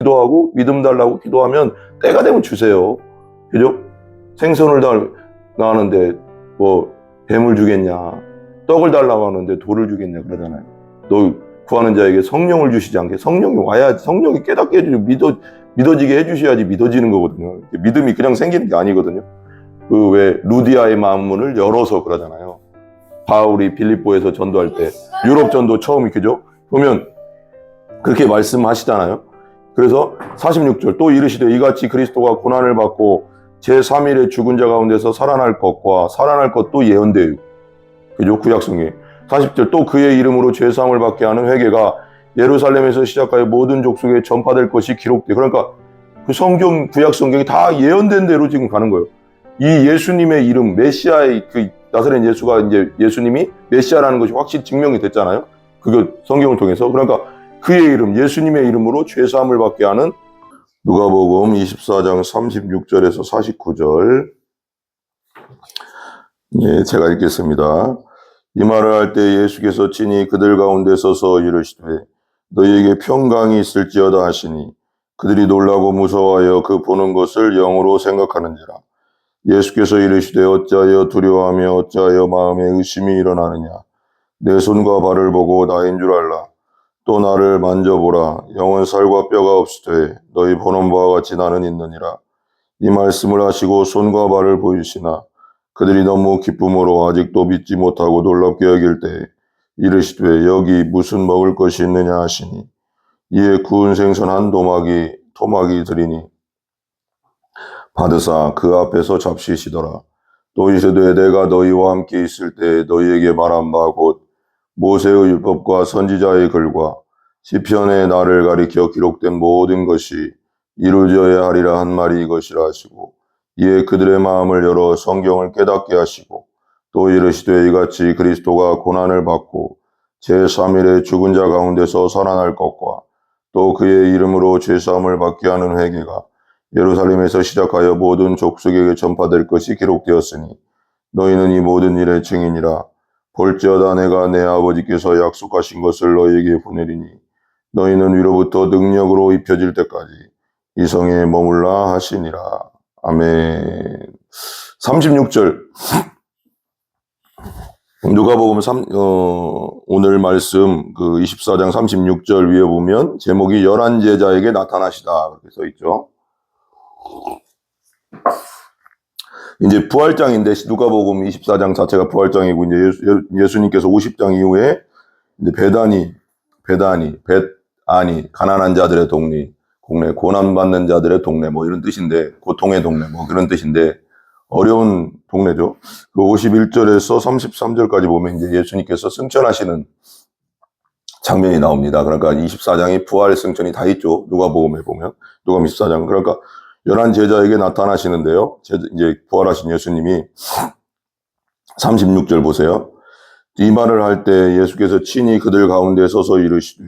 기도하고 믿음 달라고 기도하면 때가 되면 주세요. 그죠? 생선을 달라는데 뭐 뱀을 주겠냐, 떡을 달라고 하는데 돌을 주겠냐 그러잖아요. 너 구하는 자에게 성령을 주시지 않게, 성령이 와야지, 성령이 깨닫게 해주고 믿어지게 해주셔야지 믿어지는 거거든요. 믿음이 그냥 생기는 게 아니거든요. 그 왜 루디아의 마음문을 열어서 그러잖아요. 바울이 빌립보에서 전도할 때, 유럽 전도 처음이, 그죠? 보면 그렇게 말씀하시잖아요. 그래서 46절 또 이르시되 이같이 그리스도가 고난을 받고 제3일에 죽은 자 가운데서 살아날 것과 살아날 것도 예언되요. 그죠? 구약성경에 40절 또 그의 이름으로 죄사함을 받게 하는 회개가 예루살렘에서 시작하여 모든 족속에 전파될 것이 기록돼. 그러니까 그 성경, 구약성경이 다 예언된 대로 지금 가는 거예요. 이 예수님의 이름, 메시아의 그 나사렛 예수가 이제 예수님이 메시아라는 것이 확실히 증명이 됐잖아요. 그거 성경을 통해서. 그러니까 그의 이름, 예수님의 이름으로 죄사함을 받게 하는 누가복음 24장 36절에서 49절. 예, 제가 읽겠습니다. 이 말을 할 때 예수께서 친히 그들 가운데 서서 이르시되 너희에게 평강이 있을지어다 하시니 그들이 놀라고 무서워하여 그 보는 것을 영으로 생각하는지라. 예수께서 이르시되 어찌하여 두려워하며 어찌하여 마음에 의심이 일어나느냐. 내 손과 발을 보고 나인 줄 알라. 또 나를 만져보라. 영은 살과 뼈가 없으되 너희 보는 바와 같이 나는 있느니라. 이 말씀을 하시고 손과 발을 보이시나 그들이 너무 기쁨으로 아직도 믿지 못하고 놀랍게 여길 때 이르시되 여기 무슨 먹을 것이 있느냐 하시니 이에 구운 생선 한 토막이 드리니 받으사 그 앞에서 잡수시더라. 또 이르시되 내가 너희와 함께 있을 때 너희에게 말한 바 곧 모세의 율법과 선지자의 글과 시편의 나를 가리켜 기록된 모든 것이 이루어져야 하리라 한 말이 이것이라 하시고 이에 그들의 마음을 열어 성경을 깨닫게 하시고 또 이르시되 이같이 그리스도가 고난을 받고 제3일에 죽은 자 가운데서 살아날 것과 또 그의 이름으로 죄사함을 받게 하는 회개가 예루살렘에서 시작하여 모든 족속에게 전파될 것이 기록되었으니 너희는 이 모든 일의 증인이라. 볼지어다 내가 내 아버지께서 약속하신 것을 너희에게 보내리니 너희는 위로부터 능력으로 입혀질 때까지 이 성에 머물라 하시니라. 아멘. 36절 누가복음 오늘 말씀 그 24장 36절 위에 보면 제목이 11 제자에게 나타나시다 그렇게 써있죠. 이제 부활장인데 누가복음 24장 자체가 부활장이고 이제 예수님께서 50장 이후에 이제 베다니 가난한 자들의 동네 고난받는 자들의 동네 뭐 이런 뜻인데 고통의 동네 뭐 그런 뜻인데 어려운 동네죠. 그 51절에서 33절까지 보면 이제 예수님께서 승천하시는 장면이 나옵니다. 그러니까 24장이 부활 승천이 다 있죠. 누가복음에 보면 누가복음 24장 그러니까 11 제자에게 나타나시는데요. 이제 부활하신 예수님이 36절 보세요. 이 말을 할 때 예수께서 친히 그들 가운데 서서 이르시되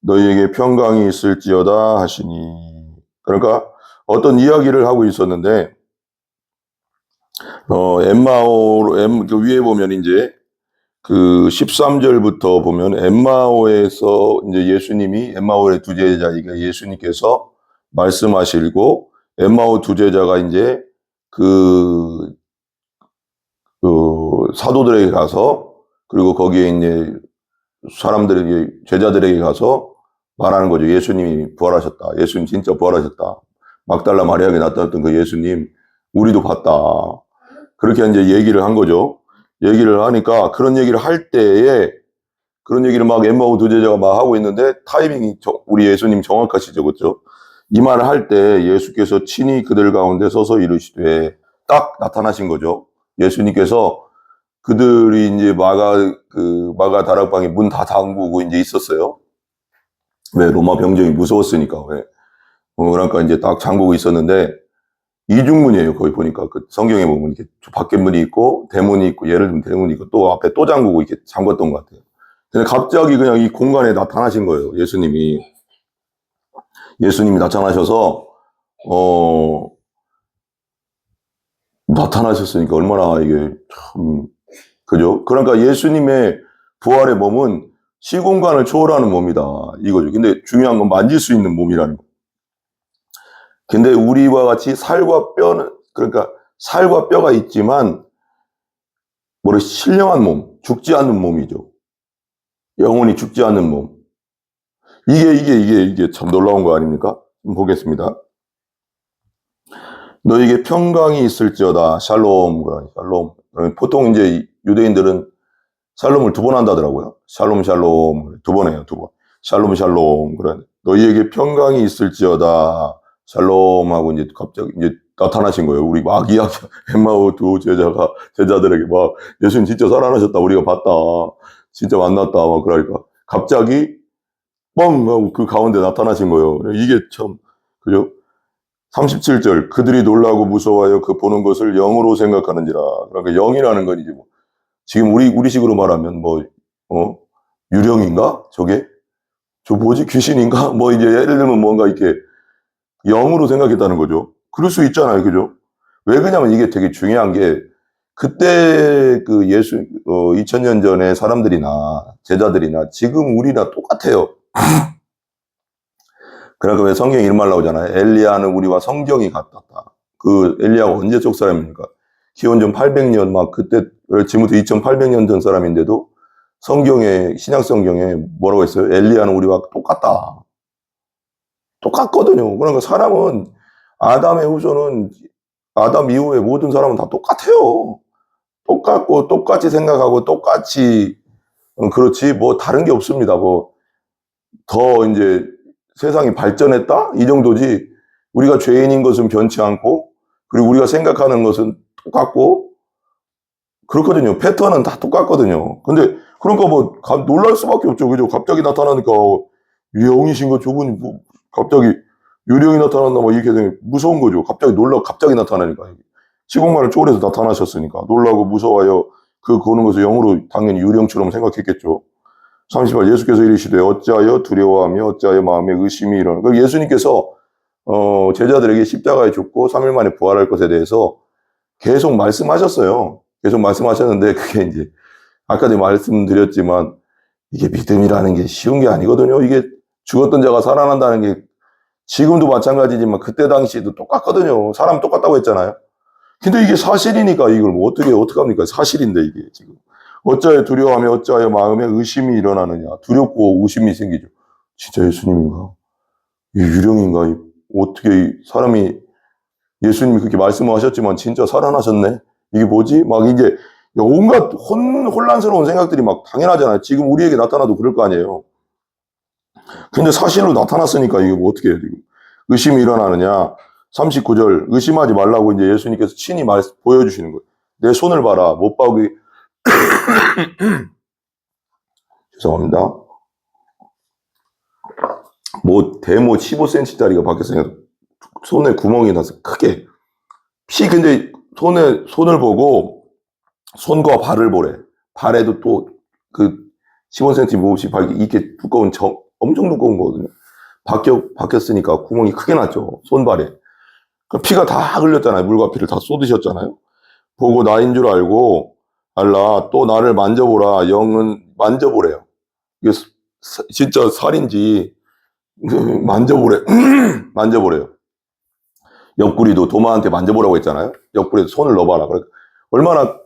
너희에게 평강이 있을지어다 하시니. 그러니까 어떤 이야기를 하고 있었는데 그 위에 보면 이제 그 13절부터 보면 엠마오에서 이제 예수님이 엠마오의 두 제자에게 예수님께서 말씀하시고 엠마오 두 제자가 이제 그 사도들에게 가서 그리고 거기에 이제 사람들에게 제자들에게 가서 말하는 거죠. 예수님이 부활하셨다. 예수님 진짜 부활하셨다. 막달라 마리아에게 나타났던 그 예수님 우리도 봤다. 그렇게 이제 얘기를 한 거죠. 얘기를 하니까 그런 얘기를 할 때에 그런 얘기를 막 엠마오 두 제자가 막 하고 있는데 타이밍이 우리 예수님 정확하시죠. 그렇죠? 이 말을 할 때 예수께서 친히 그들 가운데 서서 이르시되 딱 나타나신 거죠. 예수님께서 그들이 이제 마가 다락방에 문 다 잠그고 이제 있었어요. 왜? 로마 병정이 무서웠으니까. 왜? 그러니까 이제 딱 잠그고 있었는데 이중문이에요. 거기 보니까 그 성경에 보면 이렇게 밖에 문이 있고 대문이 있고 예를 들면 대문이 있고 또 앞에 또 잠그고 이렇게 잠갔던 것 같아요. 근데 갑자기 그냥 이 공간에 나타나신 거예요. 예수님이 나타나셔서 나타나셨으니까 얼마나 이게 참 그죠? 그러니까 예수님의 부활의 몸은 시공간을 초월하는 몸이다 이거죠. 근데 중요한 건 만질 수 있는 몸이라는 거. 근데 우리와 같이 살과 뼈는, 그러니까 살과 뼈가 있지만 뭐래 신령한 몸, 죽지 않는 몸이죠. 영혼이 죽지 않는 몸. 이게 참 놀라운 거 아닙니까? 보겠습니다. 너에게 평강이 있을지어다. 샬롬. 그러니 샬롬. 보통 이제 유대인들은 샬롬을 2번 한다더라고요. 샬롬 샬롬 2번 해요. 2번. 샬롬 샬롬. 그래. 너희에게 평강이 있을지어다. 샬롬 하고 이제 갑자기 이제 나타나신 거예요. 우리 막 이야기 엠마오 두 제자들에게 막 예수님 진짜 살아나셨다. 우리가 봤다. 진짜 만났다. 막 그러니까 갑자기 뻥 하고 그 가운데 나타나신 거예요. 이게 참 그죠? 37절 그들이 놀라고 무서워하여 그 보는 것을 영으로 생각하는지라. 그러니까 영이라는 건 이제 뭐 지금 우리식으로 말하면 뭐 유령인가? 저 뭐지? 귀신인가? 뭐 이제 예를 들면 뭔가 이렇게 영으로 생각했다는 거죠. 그럴 수 있잖아요. 그죠? 왜 그러냐면 이게 되게 중요한 게 그때 그 2000년 전에 사람들이나 제자들이나 지금 우리나 똑같아요. 그러니까 왜 성경에 이런 말 나오잖아요. 엘리야는 우리와 성경이 같았다. 그 엘리야가 언제적 사람입니까? 기원전 800년 막 그때 지금부터 2800년 전 사람인데도 신약 성경에 뭐라고 했어요? 엘리야는 우리와 똑같다. 똑같거든요. 그러니까 사람은 아담의 후손은 아담 이후에 모든 사람은 다 똑같아요. 똑같고 똑같이 생각하고 똑같이 그렇지 뭐 다른 게 없습니다. 뭐 더 이제 세상이 발전했다? 이 정도지 우리가 죄인인 것은 변치 않고 그리고 우리가 생각하는 것은 똑같고 그렇거든요. 패턴은 다 똑같거든요. 근데 그러니까 뭐 놀랄 수밖에 없죠. 그죠? 갑자기 나타나니까 영이신 거 저분이 뭐 갑자기 유령이 나타났나 뭐 이렇게 되면 무서운 거죠. 갑자기 나타나니까. 시공간을 초월해서 나타나셨으니까 놀라고 무서워하여 그 보는 것을 영으로 당연히 유령처럼 생각했겠죠. 38 예수께서 이르시되 어찌하여 두려워하며 어찌하여 마음에 의심이 일어나. 그러니까 예수님께서 제자들에게 십자가에 죽고 3일 만에 부활할 것에 대해서 계속 말씀하셨어요. 계속 말씀하셨는데 그게 이제 아까도 말씀드렸지만 이게 믿음이라는 게 쉬운 게 아니거든요. 이게 죽었던 자가 살아난다는 게 지금도 마찬가지지만 그때 당시에도 똑같거든요. 사람 똑같다고 했잖아요. 근데 이게 사실이니까 이걸 뭐 어떻게 합니까? 사실인데 이게 지금. 어찌하여 두려워하며 어찌하여 마음에 의심이 일어나느냐. 두렵고 의심이 생기죠. 진짜 예수님인가? 이 유령인가? 어떻게 사람이 예수님이 그렇게 말씀하셨지만 진짜 살아나셨네? 이게 뭐지? 막 이제 온갖 혼란스러운 생각들이 막 당연하잖아요. 지금 우리에게 나타나도 그럴 거 아니에요. 근데 사실로 나타났으니까 이게 뭐 어떻게 해요, 지금. 의심이 일어나느냐. 39절 의심하지 말라고 이제 예수님께서 친히 보여주시는 거예요. 내 손을 봐라. 못 봐기 죄송합니다. 뭐 대모 15cm짜리가 박혔으니까 손에 구멍이 나서 크게 근데 손을 보고 손과 발을 보래. 발에도 또 그 15cm 몹시 이렇게 두꺼운 엄청 두꺼운 거거든요. 박혔으니까 구멍이 크게 났죠. 손발에. 피가 다 흘렸잖아요. 물과 피를 다 쏟으셨잖아요. 보고 나인 줄 알라. 또 나를 만져보라. 영은 만져보래요. 이게 진짜 살인지 만져보래요. 옆구리도 도마한테 만져보라고 했잖아요. 옆구리에 손을 넣어봐라. 그러니까 얼마나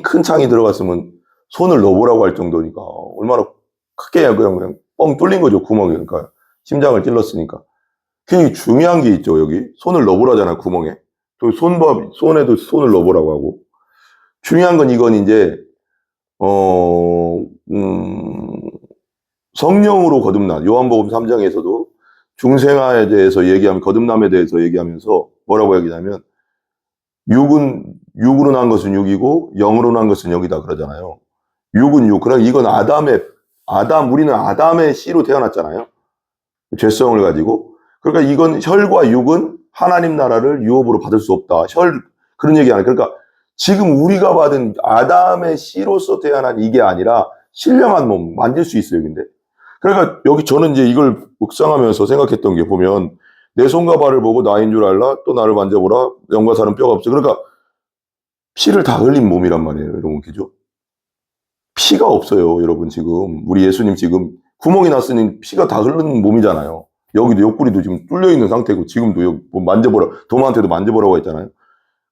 큰 창이 들어갔으면 손을 넣어보라고 할 정도니까 얼마나 크게 그냥 뻥 뚫린 거죠. 구멍이. 그러니까 심장을 찔렀으니까. 굉장히 중요한 게 있죠. 여기 손을 넣어보라잖아요. 구멍에. 또 손에도 손을 넣어보라고 하고. 중요한 건 이건 이제 성령으로 거듭난 요한복음 3장에서도 중생아에 대해서 거듭남에 대해서 얘기하면서 뭐라고 얘기하냐면 육으로 난 것은 육이고 영으로 난 것은 영이다 그러잖아요. 육은 육. 그러니까 이건 우리는 아담의 씨로 태어났잖아요. 죄성을 가지고. 그러니까 이건 혈과 육은 하나님 나라를 유업으로 받을 수 없다. 그런 얘기 아니에요. 그러니까 지금 우리가 받은 아담의 씨로서 태어난 이게 아니라 신령한 몸 만질 수 있어요. 근데 그러니까 여기 저는 이제 이걸 묵상하면서 생각했던 게 보면 내 손과 발을 보고 나인 줄 알라. 또 나를 만져보라. 영과 살은 뼈가 없어. 그러니까 피를 다 흘린 몸이란 말이에요. 여러분 그죠? 피가 없어요. 여러분 지금 우리 예수님 지금 구멍이 났으니 피가 다 흐르는 몸이잖아요. 여기도 옆구리도 지금 뚫려 있는 상태고 지금도 여기 뭐 만져보라 도마한테도 만져보라고 했잖아요.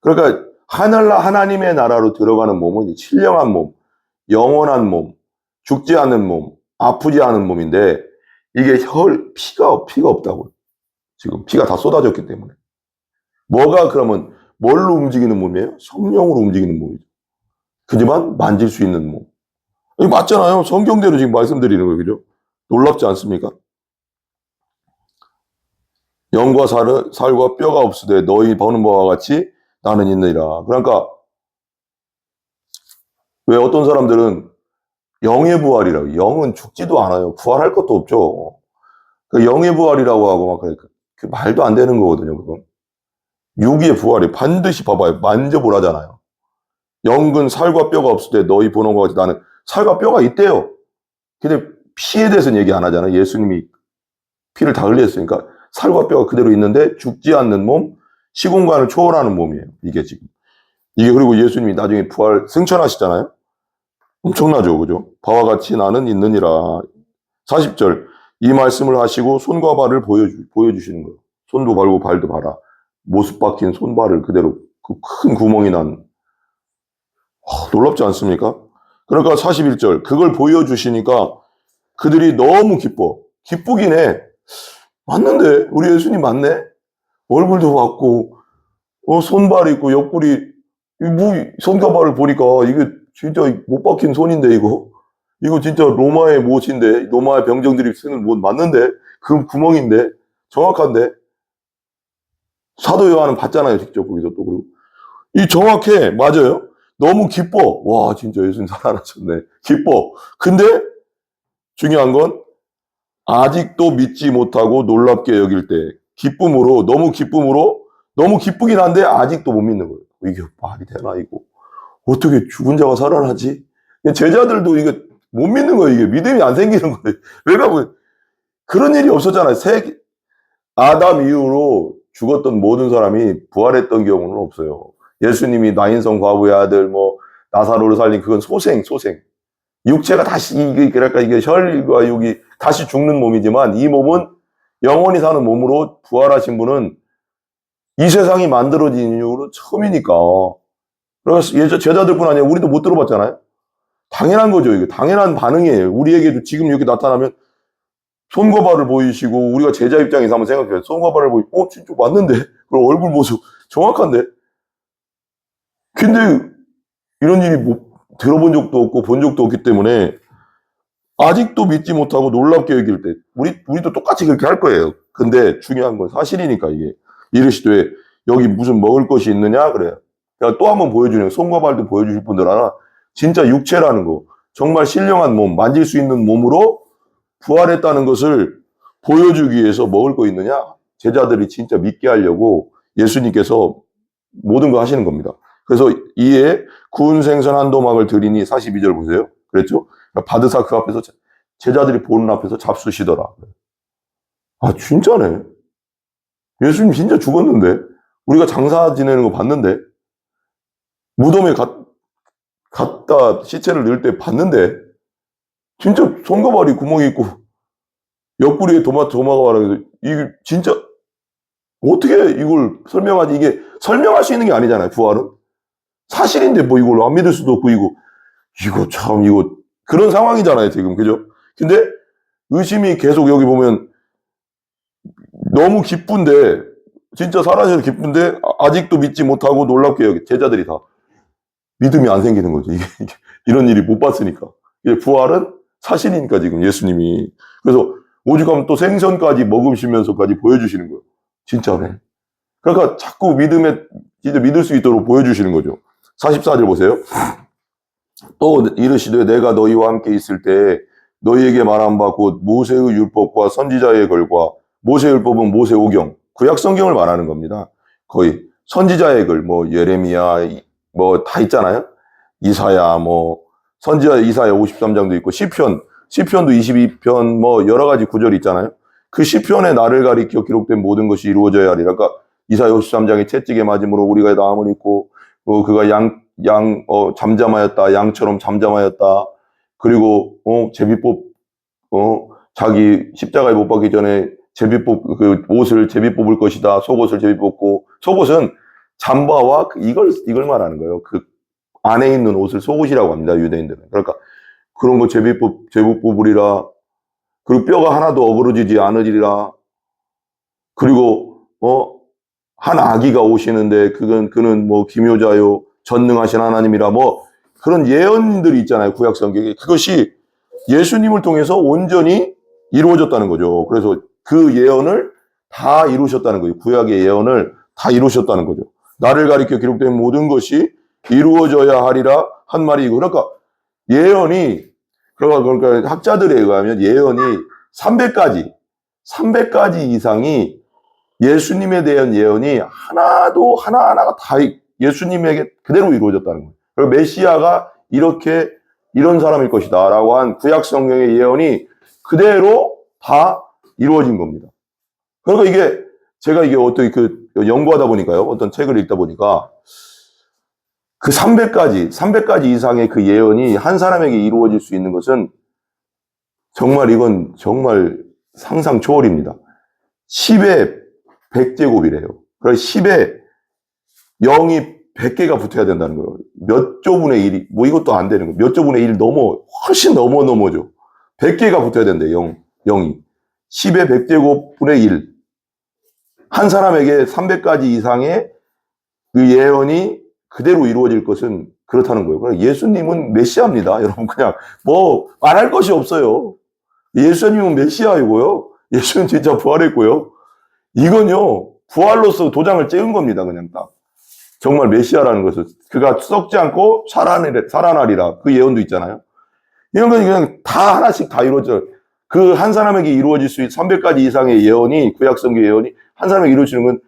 그러니까 하나님의 나라로 들어가는 몸은 신령한 몸, 영원한 몸, 죽지 않는 몸, 아프지 않은 몸인데 이게 피가 없다고. 지금 피가 다 쏟아졌기 때문에. 뭐가 그러면 뭘로 움직이는 몸이에요? 성령으로 움직이는 몸이죠. 그지만 만질 수 있는 몸. 이거 맞잖아요. 성경대로 지금 말씀드리는 거예요. 그죠? 놀랍지 않습니까? 영과 살과 뼈가 없으되 너희 보는 바와 같이 나는 있느니라. 그러니까 왜 어떤 사람들은 영의 부활이라고. 영은 죽지도 않아요. 부활할 것도 없죠. 그 영의 부활이라고 하고 막 그러니까 그 말도 안 되는 거거든요. 그건. 육의 부활이 반드시 봐봐요. 만져보라잖아요. 영은 살과 뼈가 없을 때 너희 보는 것 같이 나는 살과 뼈가 있대요. 근데 피에 대해서는 얘기 안 하잖아요. 예수님이 피를 다 흘렸으니까 살과 뼈가 그대로 있는데 죽지 않는 몸, 시공간을 초월하는 몸이에요. 이게 지금. 이게 그리고 예수님이 나중에 부활 승천하시잖아요. 엄청나죠. 그죠? 바와 같이 나는 있느니라. 40절. 이 말씀을 하시고 손과 발을 보여주시는 거예요. 손도 발고 발도 봐라. 모습 박힌 손발을 그대로 그 큰 구멍이 난 놀랍지 않습니까? 그러니까 41절 그걸 보여주시니까 그들이 너무 기쁘긴 해. 맞는데 우리 예수님 맞네. 얼굴도 맞고 손발 있고 옆구리 뭐 손과 발을 보니까 이게 진짜 못 박힌 손인데 이거 진짜 로마의 못인데 로마의 병정들이 쓰는 못 맞는데 그 구멍인데 정확한데 사도 요한은 봤잖아요 직접 거기서 또 그리고 이 정확해 맞아요. 너무 기뻐. 와 진짜 예수님 살아나셨네. 기뻐. 근데 중요한 건 아직도 믿지 못하고 놀랍게 여길 때 너무 기쁘긴 한데 아직도 못 믿는 거예요. 이게 말이 되나 이거. 어떻게 죽은 자가 살아나지? 제자들도 이거 못 믿는 거예요. 이게 믿음이 안 생기는 거예요. 왜냐면 그런 일이 없었잖아요. 아담 이후로 죽었던 모든 사람이 부활했던 경우는 없어요. 예수님이 나인성 과부의 아들, 나사로를 살린 그건 소생. 육체가 다시, 그러니까 이게 혈과 육이 다시 죽는 몸이지만 이 몸은 영원히 사는 몸으로 부활하신 분은 이 세상이 만들어진 이후로 처음이니까. 그래서 제자들뿐 아니라 우리도 못 들어봤잖아요. 당연한 거죠. 이게 당연한 반응이에요. 우리에게도 지금 이렇게 나타나면 손과 발을 보이시고 우리가 제자 입장에서 한번 생각해요. 손과 발을 보이고 진짜 맞는데? 그리고 얼굴 모습 정확한데? 근데 이런 일이 들어본 적도 없고 본 적도 없기 때문에 아직도 믿지 못하고 놀랍게 여길 때 우리도 똑같이 그렇게 할 거예요. 근데 중요한 건 사실이니까 이게 이르시되 여기 무슨 먹을 것이 있느냐 그래요. 그러니까 또 한번 보여주는 손과 발도 보여주실 분들 하나 진짜 육체라는 거 정말 신령한 몸 만질 수 있는 몸으로 부활했다는 것을 보여주기 위해서 먹을 거 있느냐 제자들이 진짜 믿게 하려고 예수님께서 모든 거 하시는 겁니다. 그래서 이에 구운 생선 한 도막을 드리니 42절 보세요. 그랬죠? 바드사 그 앞에서 제자들이 보는 앞에서 잡수시더라. 아 진짜네. 예수님 진짜 죽었는데 우리가 장사 지내는 거 봤는데 무덤에 갔다 시체를 넣을 때 봤는데 진짜 손과 발이 구멍이 있고 옆구리에 도마가 와서 이게 진짜 어떻게 이걸 설명하지? 이게 설명할 수 있는 게 아니잖아요. 부활은 사실인데 뭐 이걸 안 믿을 수도 없고 이거 그런 상황이잖아요 지금 그죠? 근데 의심이 계속 여기 보면 너무 기쁜데 진짜 살아서 기쁜데 아직도 믿지 못하고 놀랍게 여기 제자들이 다 믿음이 안 생기는 거죠. 이런 일이 못 봤으니까. 부활은 사실이니까 지금 예수님이. 그래서 오죽하면 또 생선까지 먹으시면서까지 보여주시는 거예요. 진짜네. 그러니까 자꾸 진짜 믿을 수 있도록 보여주시는 거죠. 44절 보세요. 또 이르시되 내가 너희와 함께 있을 때 너희에게 말한 바 곧 모세의 율법과 선지자의 글과 모세의 율법은 모세 오경 구약 성경을 말하는 겁니다. 거의 선지자의 글 예레미야 다 있잖아요. 이사야 선지자 이사야 53장도 있고 시편도 22편 여러 가지 구절이 있잖아요. 그 시편에 나를 가리켜 기록된 모든 것이 이루어져야 하리라. 그러니까 이사야 53장에 채찍에 맞음으로 우리가 나음을 입고 그가 잠잠하였다. 양처럼 잠잠하였다. 그리고 제비뽑 자기 십자가에 못 박기 전에 그 옷을 제비 뽑을 것이다. 속옷을 제비 뽑고, 속옷은 잠바와 이걸 말하는 거예요. 그 안에 있는 옷을 속옷이라고 합니다. 유대인들은. 그러니까 그런 거 제비 뽑으리라. 그리고 뼈가 하나도 어그러지지 않으리라. 그리고, 한 아기가 오시는데, 그는 뭐 기묘자요, 전능하신 하나님이라, 뭐, 그런 예언들이 있잖아요. 구약 성경에. 그것이 예수님을 통해서 온전히 이루어졌다는 거죠. 그래서 그 예언을 다 이루셨다는 거예요. 구약의 예언을 다 이루셨다는 거죠. 나를 가리켜 기록된 모든 것이 이루어져야 하리라 한 말이고. 그러니까 예언이, 그러니까 학자들에 의하면 예언이 300가지 이상이 예수님에 대한 예언이 하나하나가 다 예수님에게 그대로 이루어졌다는 거예요. 그리고 메시아가 이런 사람일 것이다 라고 한 구약 성경의 예언이 그대로 다 이루어진 겁니다. 그러니까 제가 어떻게 연구하다 보니까요, 어떤 책을 읽다 보니까 그 300가지 이상의 그 예언이 한 사람에게 이루어질 수 있는 것은 이건 정말 상상 초월입니다. 10의 100제곱이래요. 그래서 10에 0이 100개가 붙어야 된다는 거예요. 몇 조분의 1이, 뭐 이것도 안 되는 거예요. 몇 조분의 1 훨씬 넘어죠. 100개가 붙어야 된대요, 0이. 10의 100제곱분의 1. 한 사람에게 300가지 이상의 그 예언이 그대로 이루어질 것은 그렇다는 거예요. 그러니까 예수님은 메시아입니다. 여러분, 그냥 뭐 말할 것이 없어요. 예수님은 메시아이고요. 예수는 진짜 부활했고요. 이건요, 부활로서 도장을 찍은 겁니다. 그냥 딱. 정말 메시아라는 것을. 그가 썩지 않고 살아나리라. 그 예언도 있잖아요. 이런 건 그냥 다 하나씩 다 이루어져요. 그 한 사람에게 이루어질 수 있는 300가지 이상의 예언이, 구약성경 예언이 한 사람에게 이루어지는 건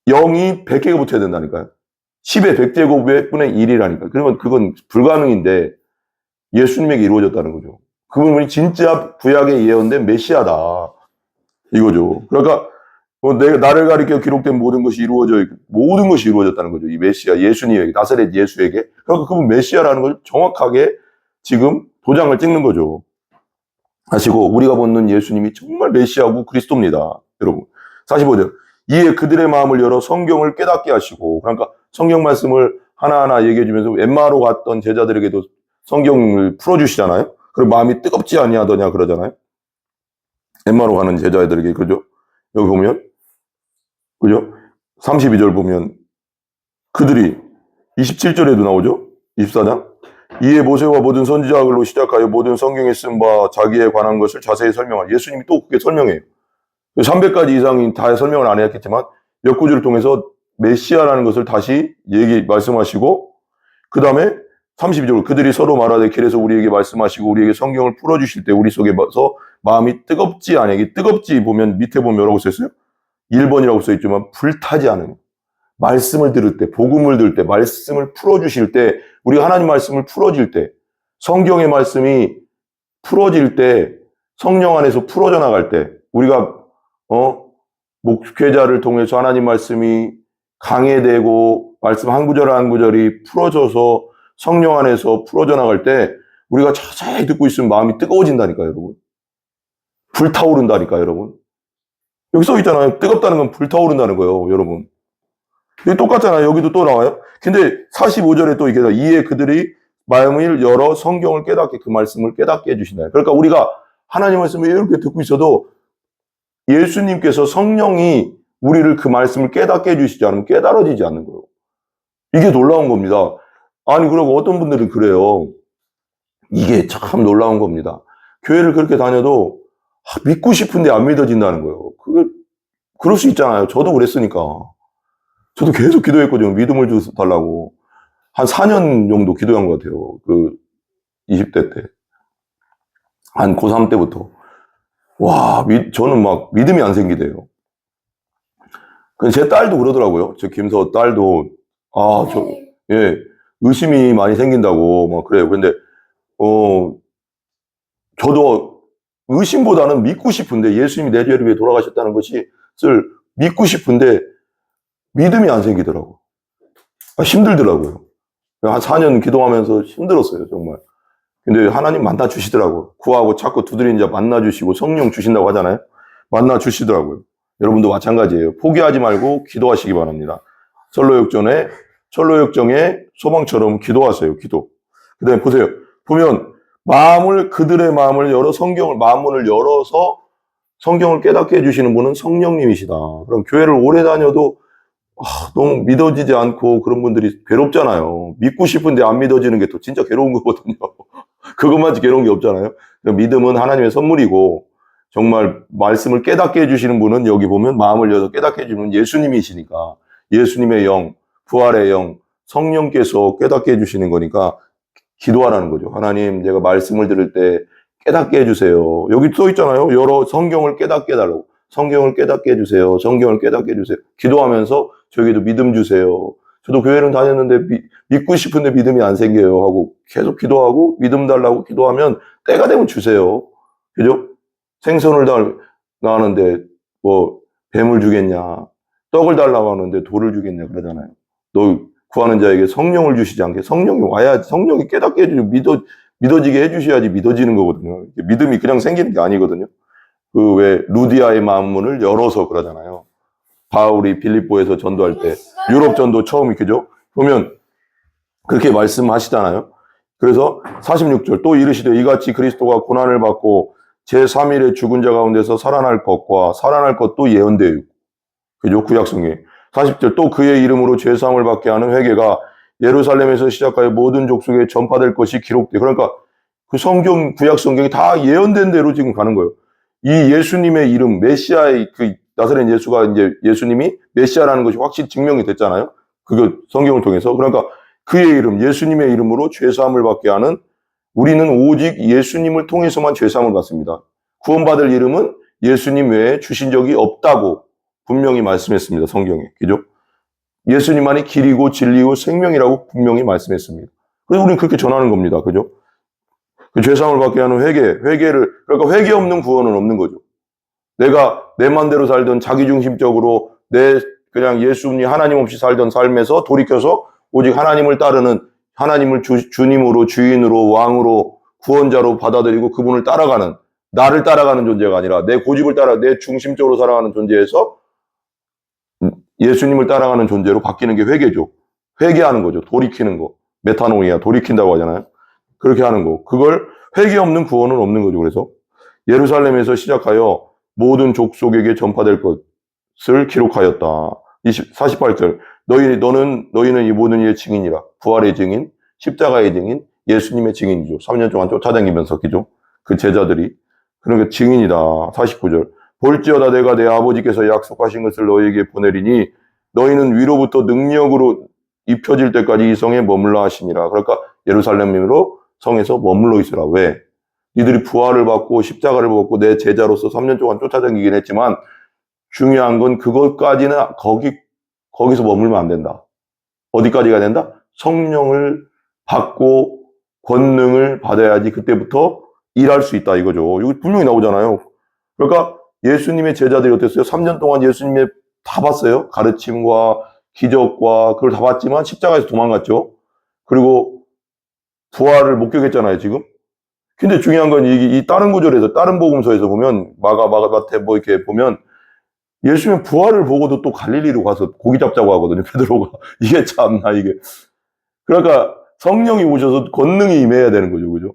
0이 100개가 붙어야 된다니까요. 10의 100제곱의 분의 1이라니까요. 그러면 그건 불가능인데 예수님에게 이루어졌다는 거죠. 그분이 진짜 구약에 예언된 메시아다. 이거죠. 그러니까 나를 가리켜 기록된 모든 것이 이루어졌다는 거죠. 이 메시아, 예수님에게, 나사렛 예수에게. 그러니까 그분 메시아라는 걸 정확하게 지금 도장을 찍는 거죠. 아시고, 우리가 보는 예수님이 정말 메시아고 그리스도입니다. 여러분. 45절. 이에 그들의 마음을 열어 성경을 깨닫게 하시고, 그러니까 성경 말씀을 하나하나 얘기해 주면서 엠마오로 갔던 제자들에게도 성경을 풀어주시잖아요. 그리고 마음이 뜨겁지 아니하더냐 그러잖아요. 엠마오로 가는 제자들에게, 그죠? 여기 보면, 그죠? 32절 보면, 그들이 27절에도 나오죠? 24장. 이에 모세와 모든 선지자들로 시작하여 모든 성경에 쓴 바 자기에 관한 것을 자세히 설명하여, 예수님이 또 그게 설명해요. 300가지 이상이 다 설명을 안 했겠지만 몇 구절을 통해서 메시아라는 것을 다시 말씀하시고, 그 다음에 32절, 그들이 서로 말하되 길에서 우리에게 말씀하시고 우리에게 성경을 풀어주실 때 우리 속에서 마음이 뜨겁지 않게, 뜨겁지 보면 밑에 보면 뭐라고 써있어요? 1번이라고 써있지만 불타지 않은, 말씀을 들을 때, 복음을 들을 때, 말씀을 풀어주실 때, 우리가 하나님 말씀을 풀어질 때, 성경의 말씀이 풀어질 때, 성령 안에서 풀어져 나갈 때, 우리가 목회자를 통해서 하나님 말씀이 강해되고 말씀 한 구절 한 구절이 풀어져서 성령 안에서 풀어져 나갈 때 우리가 자세히 듣고 있으면 마음이 뜨거워진다니까요, 여러분. 불타오른다니까요, 여러분. 여기 써 있잖아요. 뜨겁다는 건 불타오른다는 거예요, 여러분. 이게 똑같잖아요. 여기도 또 나와요. 근데 45절에 또 이게 이에 그들이 마음을 열어 성경을 깨닫게, 그 말씀을 깨닫게 해주신다. 그러니까 우리가 하나님 말씀을 이렇게 듣고 있어도 예수님께서 성령이 우리를 그 말씀을 깨닫게 해주시지 않으면 깨달아지지 않는 거예요. 이게 놀라운 겁니다. 아니, 그리고 어떤 분들은 그래요. 이게 참 놀라운 겁니다. 교회를 그렇게 다녀도 믿고 싶은데 안 믿어진다는 거예요. 그럴 수 있잖아요. 저도 그랬으니까. 저도 계속 기도했거든요. 믿음을 달라고. 한 4년 정도 기도한 것 같아요. 20대 때. 한 고3 때부터. 와, 저는 막 믿음이 안 생기대요. 제 딸도 그러더라고요. 제 김서 딸도, 의심이 많이 생긴다고 막 그래요. 근데, 저도 의심보다는 믿고 싶은데, 예수님이 내 죄를 위해 돌아가셨다는 것을 믿고 싶은데, 믿음이 안 생기더라고요. 힘들더라고요. 한 4년 기도하면서 힘들었어요, 정말. 근데 하나님 만나주시더라고요. 구하고 자꾸 두드리는 자 만나주시고 성령 주신다고 하잖아요. 만나 주시더라고요. 여러분도 마찬가지예요. 포기하지 말고 기도하시기 바랍니다. 철로역정의 소망처럼 기도하세요. 기도. 그 다음에 보세요. 보면 그들의 마음을 열어 마음문을 열어서 성경을 깨닫게 해주시는 분은 성령님이시다. 그럼 교회를 오래 다녀도 너무 믿어지지 않고 그런 분들이 괴롭잖아요. 믿고 싶은데 안 믿어지는 게 또 진짜 괴로운 거거든요. 그것만 괴로운 게 없잖아요. 믿음은 하나님의 선물이고 정말 말씀을 깨닫게 해주시는 분은 여기 보면 마음을 열어서 깨닫게 해주는 예수님이시니까 예수님의 영, 부활의 영, 성령께서 깨닫게 해주시는 거니까 기도하라는 거죠. 하나님, 제가 말씀을 들을 때 깨닫게 해주세요. 여기 써 있잖아요. 여러 성경을 깨닫게 해달라고. 성경을 깨닫게 해주세요. 성경을 깨닫게 해주세요. 기도하면서 저에게도 믿음 주세요. 저도 교회는 다녔는데 믿고 싶은데 믿음이 안 생겨요 하고 계속 기도하고 믿음 달라고 기도하면 때가 되면 주세요. 그죠? 생선을 나가는데 뭐 뱀을 주겠냐, 떡을 달라고 하는데 돌을 주겠냐 그러잖아요. 너 구하는 자에게 성령을 주시지 않게 성령이 와야지. 성령이 깨닫게 해주고 믿어지게 해주셔야지 믿어지는 거거든요. 믿음이 그냥 생기는 게 아니거든요. 그 왜 루디아의 마음문을 열어서 그러잖아요. 바울이 빌립보에서 전도할 때 유럽 전도 처음이 그죠? 보면 그렇게 말씀하시잖아요. 그래서 46절 또 이르시되 이같이 그리스도가 고난을 받고 제3일에 죽은 자 가운데서 살아날 것과 살아날 것도 예언되어 그죠? 구약성경에 40절 또 그의 이름으로 죄사함을 받게 하는 회개가 예루살렘에서 시작하여 모든 족속에 전파될 것이 기록돼. 그러니까 그 성경 구약성경이 다 예언된 대로 지금 가는 거예요. 이 예수님의 이름 메시아의 그 나사렛 예수가 이제 예수님이 메시아라는 것이 확실히 증명이 됐잖아요. 그거 성경을 통해서. 그러니까 그의 이름, 예수님의 이름으로 죄사함을 받게 하는 우리는 오직 예수님을 통해서만 죄사함을 받습니다. 구원받을 이름은 예수님 외에 주신 적이 없다고 분명히 말씀했습니다. 성경에. 그죠? 예수님만이 길이고 진리고 생명이라고 분명히 말씀했습니다. 그래서 우리는 그렇게 전하는 겁니다. 그죠? 그 죄사함을 받게 하는 회개를, 그러니까 회개 없는 구원은 없는 거죠. 내가 내 맘대로 살던 자기중심적으로 그냥 예수님 하나님 없이 살던 삶에서 돌이켜서 오직 하나님을 따르는 하나님을 주님으로 주인으로 왕으로 구원자로 받아들이고 그분을 따라가는 나를 따라가는 존재가 아니라 내 고집을 내 중심적으로 살아가는 존재에서 예수님을 따라가는 존재로 바뀌는 게 회개죠. 회개하는 거죠. 돌이키는 거. 메타노이아 돌이킨다고 하잖아요. 그렇게 하는 거. 그걸 회개 없는 구원은 없는 거죠. 그래서 예루살렘에서 시작하여 모든 족속에게 전파될 것을 기록하였다. 48절 너희는 이 모든 일의 증인이라. 부활의 증인, 십자가의 증인, 예수님의 증인이죠. 3년 동안 쫓아다니면서 기죠. 그 제자들이. 그러니까 증인이다. 49절 볼지어다 내가 내 아버지께서 약속하신 것을 너희에게 보내리니 너희는 위로부터 능력으로 입혀질 때까지 이 성에 머물러 하시니라. 그러니까 예루살렘으로 성에서 머물러 있으라. 왜? 이들이 부활을 받고 십자가를 받고 내 제자로서 3년 동안 쫓아다니긴 했지만 중요한 건 그것까지는 거기서 머물면 안 된다. 어디까지 가야 된다? 성령을 받고 권능을 받아야지 그때부터 일할 수 있다 이거죠. 이거 분명히 나오잖아요. 그러니까 예수님의 제자들이 어땠어요? 3년 동안 예수님의 다 봤어요. 가르침과 기적과 그걸 다 봤지만 십자가에서 도망갔죠. 그리고 부활을 목격했잖아요, 지금. 근데 중요한 건 이 다른 구절에서, 다른 복음서에서 보면, 마태 이렇게 보면, 예수님 부활을 보고도 또 갈릴리로 가서 고기 잡자고 하거든요, 베드로가. 이게 참나, 이게. 그러니까 성령이 오셔서 권능이 임해야 되는 거죠, 그죠?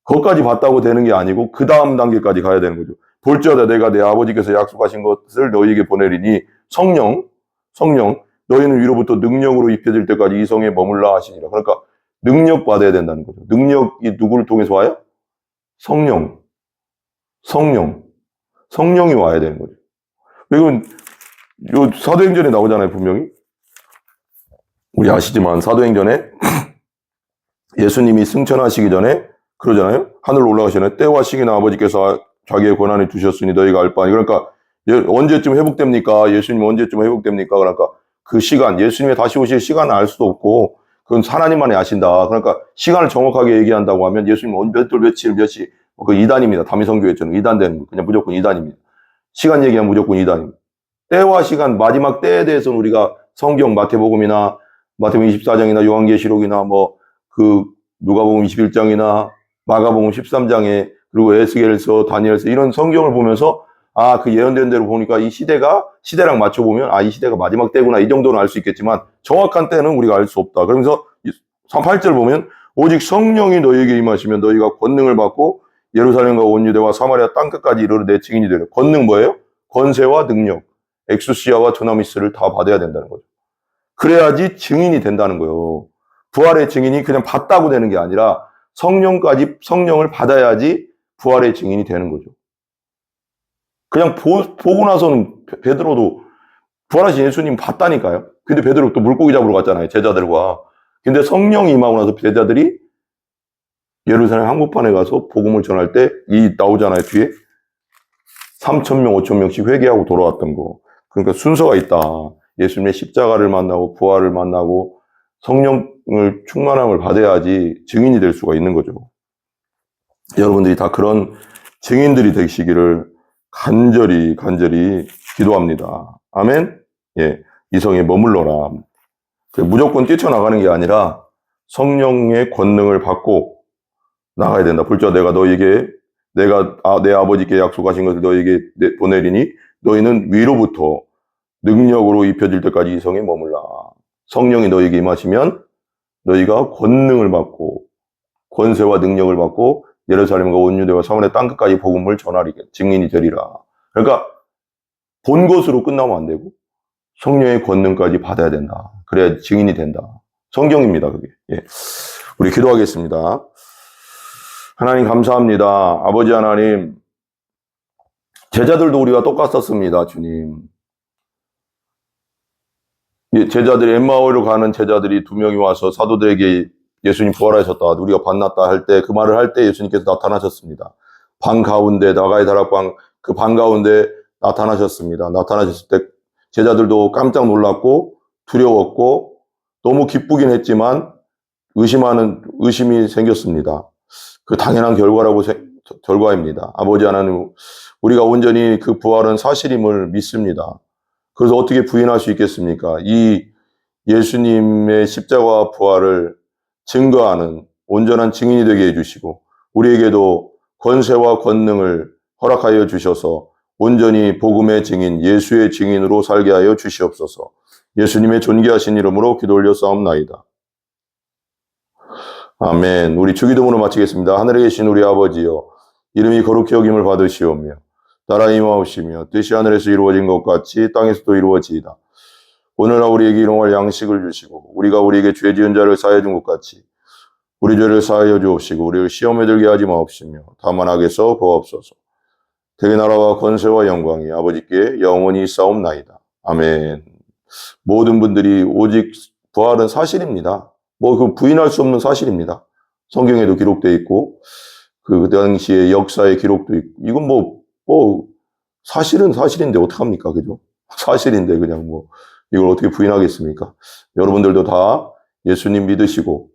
그것까지 봤다고 되는 게 아니고, 그 다음 단계까지 가야 되는 거죠. 볼지어다 내가 내 아버지께서 약속하신 것을 너희에게 보내리니, 성령, 너희는 위로부터 능력으로 입혀질 때까지 이 성에 머물라 하시니라. 그러니까, 능력 받아야 된다는 거죠. 능력이 누구를 통해서 와요? 성령이 와야 되는 거죠. 이건 요 사도행전에 나오잖아요, 분명히. 우리 아시지만 사도행전에 예수님이 승천하시기 전에 그러잖아요. 하늘로 올라가시네. 때와 시기나 아버지께서 자기의 권한을 주셨으니 너희가 알 바 아니. 그러니까 언제쯤 회복됩니까? 예수님 언제쯤 회복됩니까? 그러니까 그 시간, 예수님이 다시 오실 시간을 알 수도 없고 그건 하나님만이 아신다. 그러니까 시간을 정확하게 얘기한다고 하면 예수님 몇 돌, 며칠, 몇 시, 그 이단입니다. 다미성교회처럼 이단되는 거. 그냥 무조건 이단입니다. 시간 얘기하면 무조건 이단입니다. 때와 시간, 마지막 때에 대해서는 우리가 성경 마태복음이나 마태복음 24장이나 요한계시록이나 누가복음 21장이나 마가복음 13장에 그리고 에스겔서, 다니엘서 이런 성경을 보면서 아, 그 예언된 대로 보니까 이 시대랑 맞춰보면, 아, 이 시대가 마지막 때구나. 이 정도는 알 수 있겠지만, 정확한 때는 우리가 알 수 없다. 그러면서 8절 보면, 오직 성령이 너희에게 임하시면 너희가 권능을 받고, 예루살렘과 온 유대와 사마리아 땅끝까지 이르러 내 증인이 되려. 권능 뭐예요? 권세와 능력, 엑수시아와 두나미스를 다 받아야 된다는 거죠. 그래야지 증인이 된다는 거예요. 부활의 증인이 그냥 받다고 되는 게 아니라 성령을 받아야지 부활의 증인이 되는 거죠. 그냥 보고 나서는 베드로도 부활하신 예수님 봤다니까요. 근데 베드로 또 물고기 잡으러 갔잖아요. 제자들과. 근데 성령이 임하고 나서 제자들이 예루살렘 한복판에 가서 복음을 전할 때 나오잖아요. 뒤에 3,000명, 5,000명씩 회개하고 돌아왔던 거. 그러니까 순서가 있다. 예수님의 십자가를 만나고 부활을 만나고 성령을 충만함을 받아야지 증인이 될 수가 있는 거죠. 여러분들이 다 그런 증인들이 되시기를 간절히 기도합니다. 아멘. 예, 이성에 머물러라. 무조건 뛰쳐나가는 게 아니라 성령의 권능을 받고 나가야 된다. 불자 내가 너에게 내 아버지께 약속하신 것을 너에게 보내리니 너희는 위로부터 능력으로 입혀질 때까지 이성에 머물라. 성령이 너에게 임하시면 너희가 권능을 받고 권세와 능력을 받고 예루살렘과 온 유대와 사마리아 땅끝까지 복음을 전하리 증인이 되리라. 그러니까 본 것으로 끝나면 안 되고 성령의 권능까지 받아야 된다. 그래야 증인이 된다. 성경입니다, 그게. 예. 우리 기도하겠습니다. 하나님 감사합니다. 아버지 하나님, 제자들도 우리와 똑같았습니다, 주님. 제자들이 엠마오로 가는 제자들이 2명이 와서 사도들에게 예수님 부활하셨다. 우리가 만났다 할 때 그 말을 할 때 예수님께서 나타나셨습니다. 방 가운데 나가의 다락방 그 방 가운데 나타나셨습니다. 나타나셨을 때 제자들도 깜짝 놀랐고 두려웠고 너무 기쁘긴 했지만 의심이 생겼습니다. 그 당연한 결과입니다. 아버지 하나님, 우리가 온전히 그 부활은 사실임을 믿습니다. 그래서 어떻게 부인할 수 있겠습니까? 이 예수님의 십자가와 부활을 증거하는 온전한 증인이 되게 해주시고 우리에게도 권세와 권능을 허락하여 주셔서 온전히 복음의 증인, 예수의 증인으로 살게 하여 주시옵소서. 예수님의 존귀하신 이름으로 기도 올려 싸움나이다. 아멘. 우리 주기도문을 마치겠습니다. 하늘에 계신 우리 아버지여, 이름이 거룩히 여김을 받으시오며 나라의 임하옵시며 뜻이 하늘에서 이루어진 것 같이 땅에서도 이루어지이다. 오늘날 우리에게 일용할 양식을 주시고 우리가 우리에게 죄 지은 자를 사하여 준 것 같이 우리 죄를 사하여 주옵시고 우리를 시험에 들게 하지 마옵시며 다만 악에서 구하옵소서. 대개 나라와 권세와 영광이 아버지께 영원히 싸움나이다. 아멘. 모든 분들이 오직 부활은 사실입니다. 그 부인할 수 없는 사실입니다. 성경에도 기록되어 있고 그 당시의 역사의 기록도 있고 이건 사실은 사실인데 어떡합니까? 그죠? 사실인데 그냥 이걸 어떻게 부인하겠습니까? 여러분들도 다 예수님 믿으시고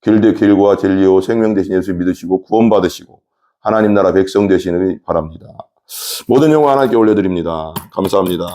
길과 진리요 생명 되신 예수 믿으시고 구원받으시고 하나님 나라 백성 되시길 바랍니다. 모든 영광 하나님께 올려드립니다. 감사합니다.